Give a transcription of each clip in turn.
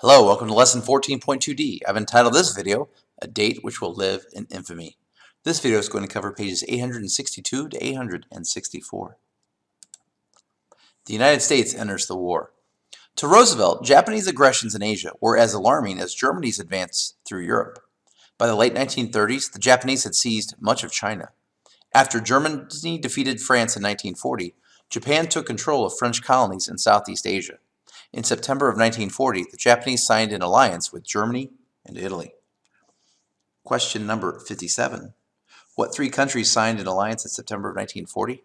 Hello, welcome to Lesson 14.2D. I've entitled this video, A Date Which Will Live in Infamy. This video is going to cover pages 862 to 864. The United States enters the war. To Roosevelt, Japanese aggressions in Asia were as alarming as Germany's advance through Europe. By the late 1930s, the Japanese had seized much of China. After Germany defeated France in 1940, Japan took control of French colonies in Southeast Asia. In September of 1940, the Japanese signed an alliance with Germany and Italy. Question number 57. What three countries signed an alliance in September of 1940?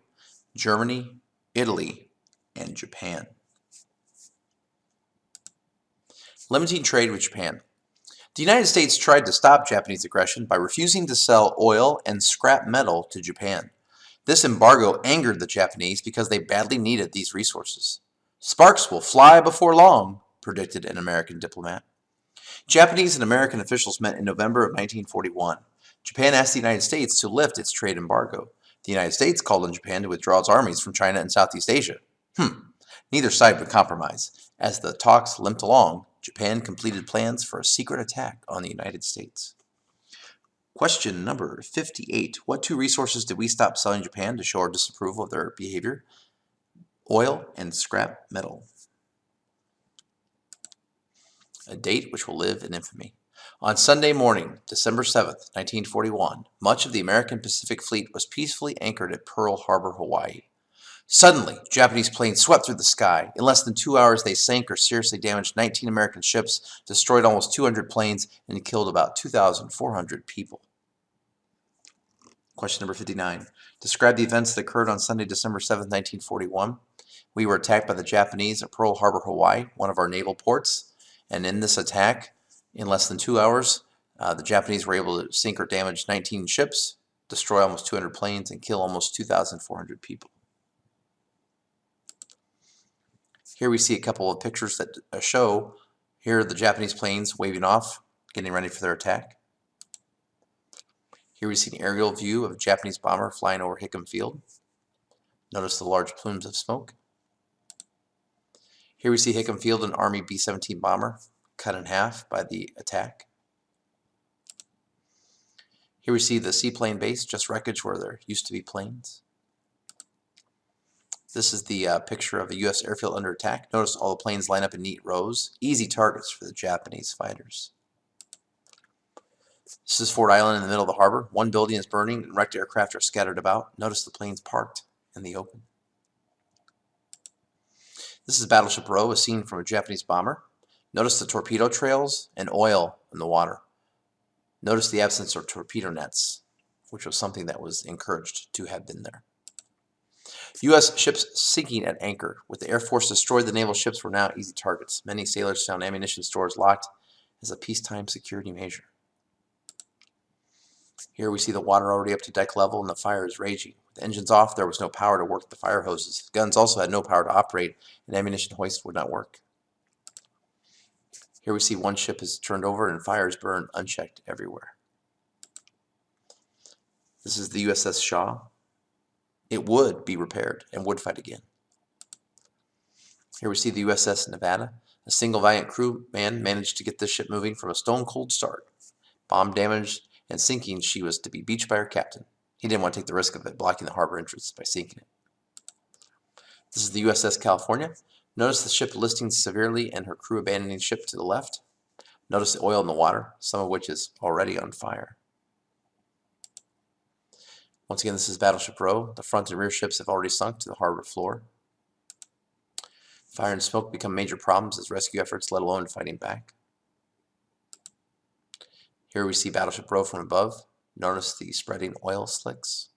Germany, Italy, and Japan. Limiting trade with Japan. The United States tried to stop Japanese aggression by refusing to sell oil and scrap metal to Japan. This embargo angered the Japanese because they badly needed these resources. Sparks will fly before long, predicted an American diplomat. Japanese and American officials met in November of 1941. Japan asked the United States to lift its trade embargo. The United States called on Japan to withdraw its armies from China and Southeast Asia. Neither side would compromise. As the talks limped along, Japan completed plans for a secret attack on the United States. Question number 58. What two resources did we stop selling Japan to show our disapproval of their behavior? Oil and scrap metal. A date which will live in infamy. On Sunday morning, December 7th, 1941, much of the American Pacific Fleet was peacefully anchored at Pearl Harbor, Hawaii. Suddenly, Japanese planes swept through the sky. In less than 2 hours, they sank or seriously damaged 19 American ships, destroyed almost 200 planes, and killed about 2,400 people. Question number 59. Describe the events that occurred on Sunday, December 7th, 1941. We were attacked by the Japanese at Pearl Harbor, Hawaii, one of our naval ports. And in this attack, in less than 2 hours, the Japanese were able to sink or damage 19 ships, destroy almost 200 planes, and kill almost 2,400 people. Here we see a couple of pictures that show here the Japanese planes waving off, getting ready for their attack. Here we see an aerial view of a Japanese bomber flying over Hickam Field. Notice the large plumes of smoke. Here we see Hickam Field, an Army B-17 bomber, cut in half by the attack. Here we see the seaplane base, just wreckage where there used to be planes. This is the picture of a U.S. airfield under attack. Notice all the planes line up in neat rows. Easy targets for the Japanese fighters. This is Ford Island in the middle of the harbor. One building is burning and wrecked aircraft are scattered about. Notice the planes parked in the open. This is Battleship Row, a scene from a Japanese bomber. Notice the torpedo trails and oil in the water. Notice the absence of torpedo nets, which was something that was encouraged to have been there. U.S. ships sinking at anchor. With the Air Force destroyed, the naval ships were now easy targets. Many sailors found ammunition stores locked as a peacetime security measure. Here we see the water already up to deck level and the fire is raging. With engines off, there was no power to work the fire hoses. Guns also had no power to operate, and ammunition hoist would not work. Here we see one ship is turned over and fires burn unchecked everywhere. This is the USS Shaw. It would be repaired and would fight again. Here we see the USS Nevada. A single valiant crewman managed to get this ship moving from a stone-cold start. Bomb damaged and sinking, she was to be beached by her captain. He didn't want to take the risk of it, blocking the harbor entrance by sinking it. This is the USS California. Notice the ship listing severely and her crew abandoning ship to the left. Notice the oil in the water, some of which is already on fire. Once again, this is Battleship Row. The front and rear ships have already sunk to the harbor floor. Fire and smoke become major problems as rescue efforts, let alone fighting back. Here we see Battleship Row from above. Notice the spreading oil slicks.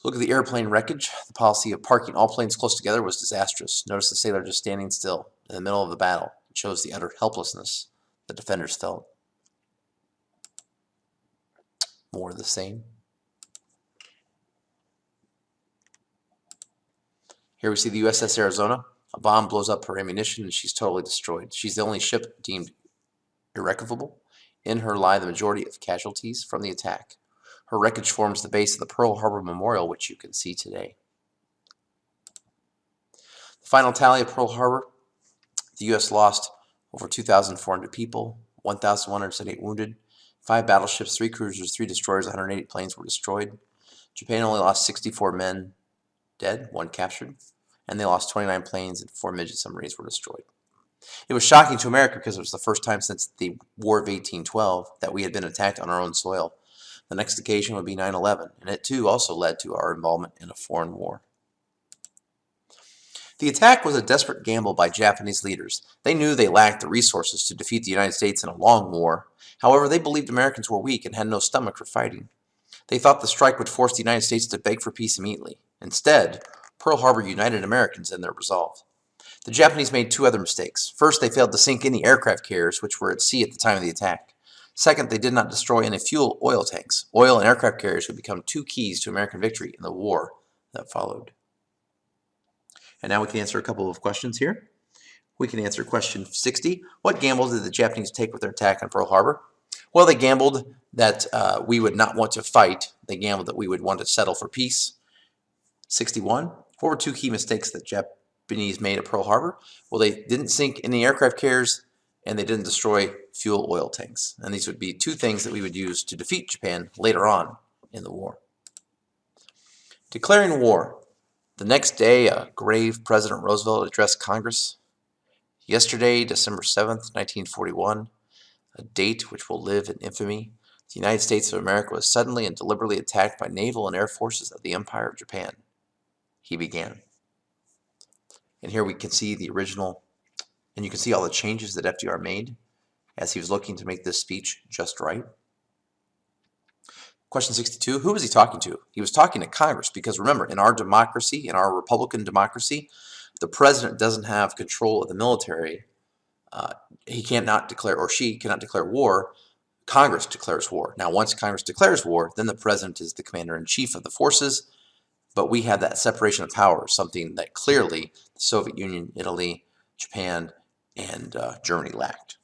Look at the airplane wreckage. The policy of parking all planes close together was disastrous. Notice the sailor just standing still in the middle of the battle. It shows the utter helplessness the defenders felt. More of the same. Here we see the USS Arizona. A bomb blows up her ammunition and she's totally destroyed. She's the only ship deemed irrecoverable. In her lie the majority of casualties from the attack. Her wreckage forms the base of the Pearl Harbor Memorial, which you can see today. The final tally of Pearl Harbor. The U.S. lost over 2,400 people, 1,178 wounded, 5 battleships, 3 cruisers, 3 destroyers, 180 planes were destroyed. Japan only lost 64 men dead, 1 captured, and they lost 29 planes and 4 midget submarines were destroyed. It was shocking to America because it was the first time since the War of 1812 that we had been attacked on our own soil. The next occasion would be 9/11, and it too also led to our involvement in a foreign war. The attack was a desperate gamble by Japanese leaders. They knew they lacked the resources to defeat the United States in a long war. However, they believed Americans were weak and had no stomach for fighting. They thought the strike would force the United States to beg for peace immediately. Instead, Pearl Harbor united Americans in their resolve. The Japanese made 2 other mistakes. First, they failed to sink any aircraft carriers which were at sea at the time of the attack. Second, they did not destroy any fuel oil tanks. Oil and aircraft carriers would become 2 keys to American victory in the war that followed. And now we can answer a couple of questions here. We can answer question 60. What gamble did the Japanese take with their attack on Pearl Harbor? Well, they gambled that we would not want to fight. They gambled that we would want to settle for peace. 61. What were 2 key mistakes that Japanese made at Pearl Harbor? Well, they didn't sink any aircraft carriers and they didn't destroy fuel oil tanks. And these would be 2 things that we would use to defeat Japan later on in the war. Declaring war. The next day, a grave President Roosevelt addressed Congress. Yesterday, December 7th, 1941, a date which will live in infamy, the United States of America was suddenly and deliberately attacked by naval and air forces of the Empire of Japan. He began. And here we can see the original, and you can see all the changes that FDR made as he was looking to make this speech just right. Question 62, who was he talking to? He was talking to Congress because remember, in our democracy, in our Republican democracy, the president doesn't have control of the military. He cannot declare, or she cannot declare war. Congress declares war. Now, once Congress declares war, then the president is the commander-in-chief of the forces, but we have that separation of powers, something that clearly the Soviet Union, Italy, Japan, and Germany lacked.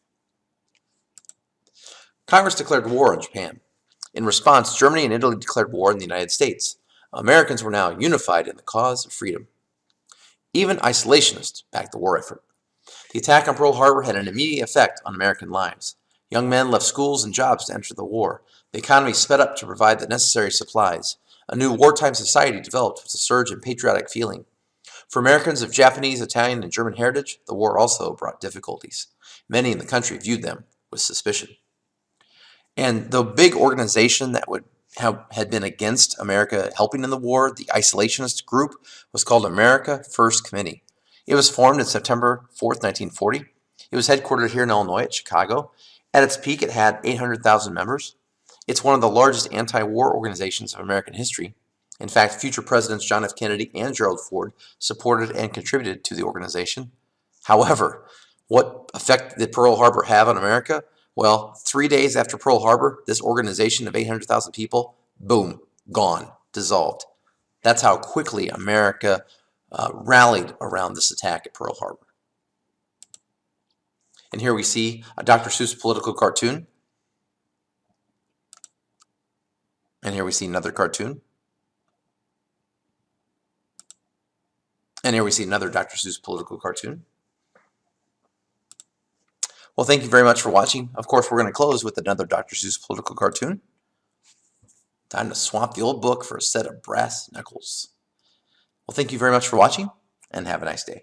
Congress declared war on Japan. In response, Germany and Italy declared war on the United States. Americans were now unified in the cause of freedom. Even isolationists backed the war effort. The attack on Pearl Harbor had an immediate effect on American lives. Young men left schools and jobs to enter the war. The economy sped up to provide the necessary supplies. A new wartime society developed with a surge in patriotic feeling. For Americans of Japanese, Italian, and German heritage, the war also brought difficulties. Many in the country viewed them with suspicion. And the big organization that had been against America helping in the war, the isolationist group, was called America First Committee. It was formed in September 4th, 1940. It was headquartered here in Illinois at Chicago. At its peak, it had 800,000 members. It's one of the largest anti-war organizations of American history. In fact, future presidents John F. Kennedy and Gerald Ford supported and contributed to the organization. However, what effect did Pearl Harbor have on America? Well, 3 days after Pearl Harbor, this organization of 800,000 people, boom, gone, dissolved. That's how quickly America rallied around this attack at Pearl Harbor. And here we see a Dr. Seuss political cartoon. And here we see another cartoon. And here we see another Dr. Seuss political cartoon. Well, thank you very much for watching. Of course, we're going to close with another Dr. Seuss political cartoon. Time to swap the old book for a set of brass knuckles. Well, thank you very much for watching, and have a nice day.